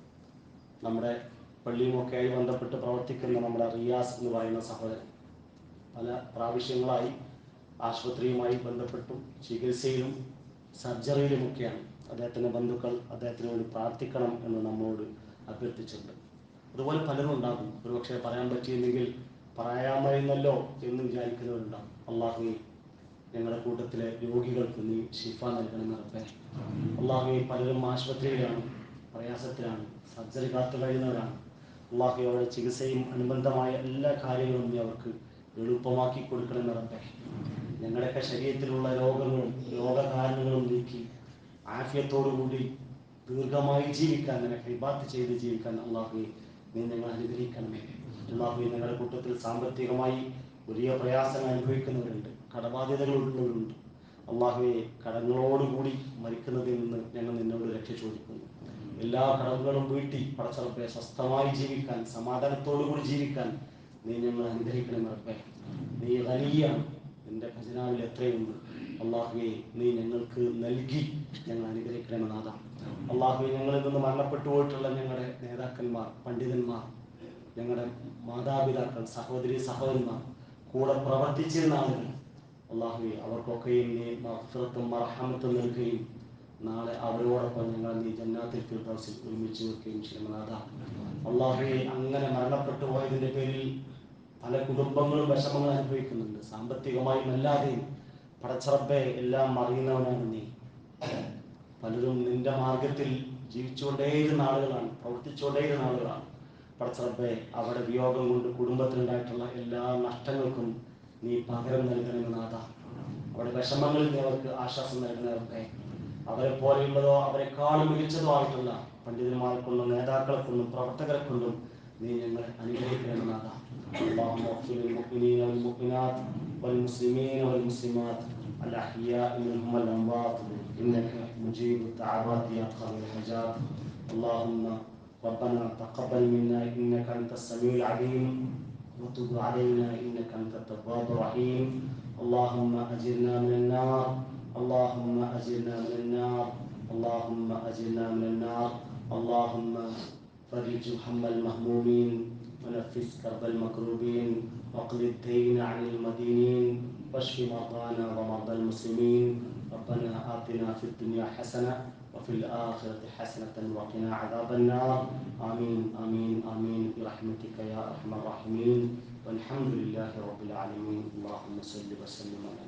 നമ്മുടെ പള്ളിയുമൊക്കെയായി ബന്ധപ്പെട്ട് പ്രവർത്തിക്കുന്ന നമ്മുടെ റിയാസ് എന്ന് പറയുന്ന സഹോദരൻ പല പ്രാവശ്യങ്ങളായി ആശുപത്രിയുമായി ബന്ധപ്പെട്ടും ചികിത്സയിലും സർജറിയിലുമൊക്കെയാണ്. അദ്ദേഹത്തിൻ്റെ ബന്ധുക്കൾ അദ്ദേഹത്തിന് വേണ്ടി പ്രാർത്ഥിക്കണം എന്ന് നമ്മോട് അഭ്യർത്ഥിച്ചിട്ടുണ്ട്. അതുപോലെ പലരും ഉണ്ടാകും, ഒരുപക്ഷെ പറയാൻ പറ്റിയില്ലെങ്കിൽ പറയാമായിരുന്നല്ലോ എന്ന് വിചാരിക്കുന്നവരുണ്ടാകും. അള്ളാഹുവേ, ഞങ്ങളുടെ കൂട്ടത്തിലെ രോഗികൾക്ക് നീ ശിഫ നൽകണമെന്ന് റബ്ബേ. അള്ളാഹുവേ, പലരും ആശുപത്രിയിലാണ്, പ്രയാസത്തിലാണ്, സർജറി കാത്തു കഴിയുന്നവരാണ്. അള്ളാഹുവേ, അവരുടെ ചികിത്സയും അനുബന്ധമായ എല്ലാ കാര്യങ്ങളും നീ അവർക്ക് എളുപ്പമാക്കി കൊടുക്കണമെന്ന് റബ്ബേ. ഞങ്ങളുടെയൊക്കെ ശരീരത്തിലുള്ള രോഗങ്ങളും രോഗകാരണങ്ങളും നീക്കി ആഫിയത്തോടുകൂടി ദീർഘമായി ജീവിക്കാൻ, നിനക്ക് ഇബാദത്ത് ചെയ്ത് ജീവിക്കാൻ അള്ളാഹുവേ നീ ഞങ്ങൾ അനുഗ്രഹിക്കണമേ. അള്ളാഹുവേ, ഞങ്ങളുടെ കൂട്ടത്തിൽ സാമ്പത്തികമായി വലിയ പ്രയാസങ്ങൾ അനുഭവിക്കുന്നവരുണ്ട്, കടബാധ്യതകളുള്ളവരുണ്ട്. അള്ളാഹുവേ, കടങ്ങളോടുകൂടി മരിക്കുന്നതിൽ നിന്ന് ഞങ്ങൾ നിന്നോട് രക്ഷ ചോദിക്കുന്നു. എല്ലാ കടങ്ങളും വീട്ടി പടച്ചറപ്പെ സ്വസ്ഥമായി ജീവിക്കാൻ, സമാധാനത്തോടുകൂടി ജീവിക്കാൻ നീ ഞങ്ങൾ അനുഗ്രഹിക്കണം റബ്ബേ. നീ ഖനിയാണ്, നിന്റെ ഖജനാവിൽ എത്രയുണ്ട്. അള്ളാഹുവേ, നീ ഞങ്ങൾക്ക് നൽകി ഞങ്ങൾ അനുഗ്രഹിക്കണമെന്നാഥ. അള്ളാഹുവേ, ഞങ്ങളിൽ നിന്ന് മരണപ്പെട്ടു പോയിട്ടുള്ള ഞങ്ങളുടെ നേതാക്കന്മാർ, പണ്ഡിതന്മാർ, ഞങ്ങളുടെ മാതാപിതാക്കൾ, സഹോദരി സഹോദരന്മാർ, കൂടെ പ്രവർത്തിച്ചിരുന്ന ആളുകൾ, അള്ളാഹുവേ, അവർക്കൊക്കെയും നീ മഗ്ഫിറത്തും മർഹമത്തും നൽകുകയും നാളെ അവരോടൊപ്പം ഞങ്ങൾ നീ ജന്നാത്തിൽ ഫിർദൗസിൽ ഒരുമിച്ച് വെക്കുകയും ചെയ്യുന്നതാ. അല്ലാഹുവേ, അങ്ങനെ മരണപ്പെട്ടു പോയതിൻ്റെ പേരിൽ പല കുടുംബങ്ങളും വിഷമങ്ങൾ അനുഭവിക്കുന്നുണ്ട്, സാമ്പത്തികമായും അല്ലാതെയും. പടച്ചറബ്ബേ, എല്ലാം അറിയുന്നവനാണ് നീ. പലരും നിന്റെ മാർഗത്തിൽ ജീവിച്ചുകൊണ്ടേയിരുന്ന ആളുകളാണ്, പ്രവർത്തിച്ചുകൊണ്ടേയിരുന്ന ആളുകളാണ്. പടച്ചറബ്ബേ, അവിടെ വിയോഗം കൊണ്ട് കുടുംബത്തിനുണ്ടായിട്ടുള്ള എല്ലാ നഷ്ടങ്ങൾക്കും നീ പകരം നൽകണമെന്നാഥ. അവിടെ വിഷമങ്ങളിൽ നീ അവർക്ക് ആശ്വാസം നൽകുന്നവർക്ക് അവരെ പോലെയുള്ളതോ അവരെക്കാളും മികച്ചതോ ആയിട്ടുള്ള പണ്ഡിതന്മാരെ കൊണ്ടും നേതാക്കളെ കൊണ്ടും പ്രവർത്തകരെ കൊണ്ടും നീ ഞങ്ങളെ അനുഗ്രഹിക്കണമെന്നാഥ. اللهم اغفر للمؤمنين والمؤمنات والمسلمين والمسلمات الأحياء منهم والأموات إنك مجيب الدعوات يا قاضي الحاجات. اللهم ربنا تقبل منا إنك أنت السميع العليم وتب علينا إنك أنت التواب الرحيم. اللهم أجرنا من النار، اللهم أجرنا من النار، اللهم أجرنا من النار. اللهم فرج هم المهمومين ونفس كرب المكروبين واقض الدين عن المدينين واشف مرضانا ومرضى المسلمين. ربنا آتنا في الدنيا حسنة وفي الآخرة حسنة وقنا عذاب النار. آمين آمين آمين برحمتك يا أرحم الراحمين. والحمد لله رب العالمين. اللهم صل وسلم على